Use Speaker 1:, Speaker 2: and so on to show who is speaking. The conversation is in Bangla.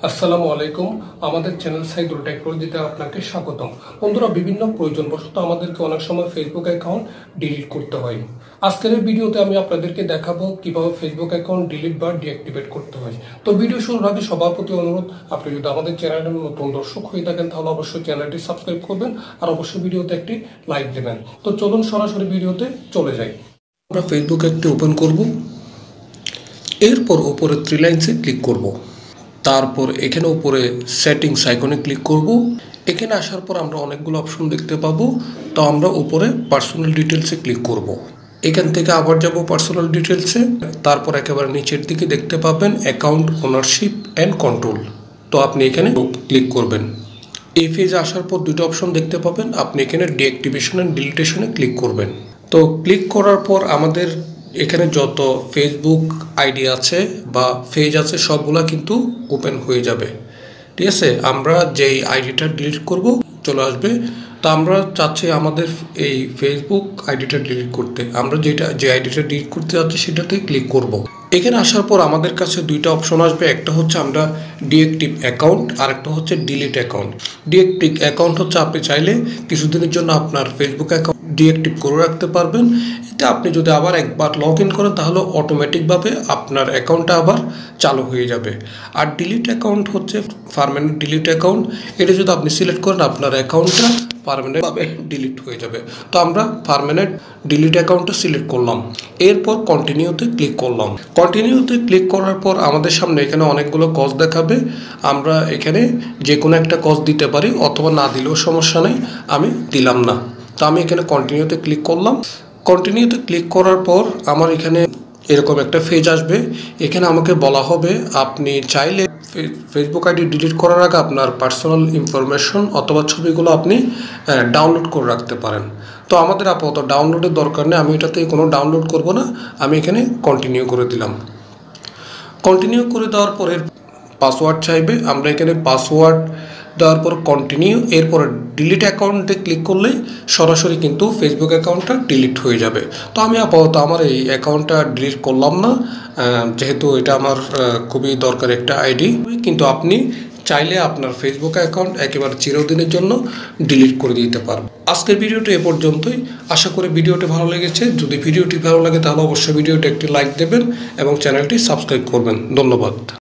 Speaker 1: আসসালামু আলাইকুম। আমাদের চ্যানেল সাইদুল টেকনোলজিতে আপনাকে স্বাগতম। বন্ধুরা, বিভিন্ন প্রয়োজনবশত আমাদেরকে অনেক সময় ফেসবুক অ্যাকাউন্ট ডিলিট করতে হয়। আজকের এই ভিডিওতে আমি আপনাদেরকে দেখাবো কিভাবে ফেসবুক অ্যাকাউন্ট ডিলিট বা ডিঅ্যাক্টিভেট করতে হয়। তো ভিডিও শুরুর আগে সবার প্রতি অনুরোধ, আপনি যদি আমাদের চ্যানেলের নতুন দর্শক হয়ে থাকেন তাহলে অবশ্যই চ্যানেলটি সাবস্ক্রাইব করবেন আর অবশ্যই ভিডিওতে একটি লাইক দেবেন। তো চলুন সরাসরি ভিডিওতে চলে যাই। আমরা ফেসবুক একটি ওপেন করব, এরপর উপরে থ্রি লাইনসে ক্লিক করব। তারপর এখানে উপরে সেটিংস আইকনে ক্লিক করব। এখানে আসার পর আমরা অনেকগুলো অপশন দেখতে পাবো। তো আমরা উপরে পার্সোনাল ডিটেলসে ক্লিক করব। এখান থেকে আবার যাব পার্সোনাল ডিটেলসে। তারপর একেবারে নিচের দিকে দেখতে পাবেন অ্যাকাউন্ট ওনারশিপ অ্যান্ড কন্ট্রোল। তো আপনি এখানে ক্লিক করবেন। এই পেজে আসার পর দুটো অপশন দেখতে পাবেন। আপনি এখানে ডিঅ্যাক্টিভেশন অ্যান্ড ডিলিটেশনে ক্লিক করবেন। তো ক্লিক করার পর আমাদের এখানে যত ফেসবুক আইডি আছে বা পেজ আছে সবগুলা কিন্তু ওপেন হয়ে যাবে। ঠিক আছে, আমরা যেই আইডিটা ডিলিট করব চলে আসবে। তো আমরা চাচ্ছি আমাদের এই ফেসবুক আইডিটা ডিলিট করতে। আমরা যে আইডিটা ডিলিট করতে যাচ্ছি সেটাতে ক্লিক করব। এখানে আসার পর আমাদের কাছে দুইটা অপশন আসবে। একটা হচ্ছে আমরা ডিঅ্যাক্টিভ অ্যাকাউন্ট আর একটা হচ্ছে ডিলিট অ্যাকাউন্ট। ডিঅ্যাক্টিভ অ্যাকাউন্ট হচ্ছে আপনি চাইলে কিছুদিনের জন্য আপনার ফেসবুক অ্যাকাউন্ট ডিঅ্যাক্টিভ করে রাখতে পারবেন। এতে আপনি যদি আবার একবার লগ ইন করেন তাহলে অটোমেটিকভাবে আপনার অ্যাকাউন্টটা আবার চালু হয়ে যাবে। আর ডিলিট অ্যাকাউন্ট হচ্ছে পার্মানেন্ট ডিলিট অ্যাকাউন্ট। এটা যদি আপনি সিলেক্ট করেন আপনার অ্যাকাউন্টটা পার্মানেন্টভাবে ডিলিট হয়ে যাবে। তো আমরা পার্মানেন্ট ডিলিট অ্যাকাউন্টটা সিলেক্ট করলাম, এরপর কন্টিনিউতে ক্লিক করলাম। কন্টিনিউতে ক্লিক করার পর আমাদের সামনে এখানে অনেকগুলো কজ দেখাবে। আমরা এখানে যে কোনো একটা কজ দিতে পারি অথবা না দিলেও সমস্যা নেই, আমি দিলাম না। তো আমি এখানে কন্টিনিউতে ক্লিক করলাম। কন্টিনিউতে ক্লিক করার পর আমার এখানে এরকম একটা পেজ আসবে। এখানে আমাকে বলা হবে আপনি চাইলে ফেসবুক আইডি ডিলিট করার আগে আপনার পার্সোনাল ইনফরমেশন অথবা ছবিগুলো আপনি ডাউনলোড করে রাখতে পারেন। তো আমাদের আপাতত ডাউনলোডের দরকার নেই, আমি এটাতে কোনো ডাউনলোড করব না। আমি এখানে কন্টিনিউ করে দিলাম। কন্টিনিউ করে দেওয়ার পরে পাসওয়ার্ড চাইবে। আমরা এখানে পাসওয়ার্ড দেওয়ার পর কন্টিনিউ, এরপর ডিলিট অ্যাকাউন্টে ক্লিক করলেই সরাসরি কিন্তু ফেসবুক অ্যাকাউন্টটা ডিলিট হয়ে যাবে। তো আমি আপাতত আমার এই অ্যাকাউন্টটা ডিলিট করলাম না, যেহেতু এটা আমার খুবই দরকার একটা আইডি। কিন্তু আপনি চাইলে আপনার ফেসবুক অ্যাকাউন্ট একেবারে চিরদিনের জন্য ডিলিট করে দিতে পারবেন। আজকের ভিডিওটি এ পর্যন্তই। আশা করি ভিডিওটি ভালো লেগেছে। যদি ভিডিওটি ভালো লাগে তাহলে অবশ্যই ভিডিওটি একটি লাইক দেবেন এবং চ্যানেলটি সাবস্ক্রাইব করবেন। ধন্যবাদ।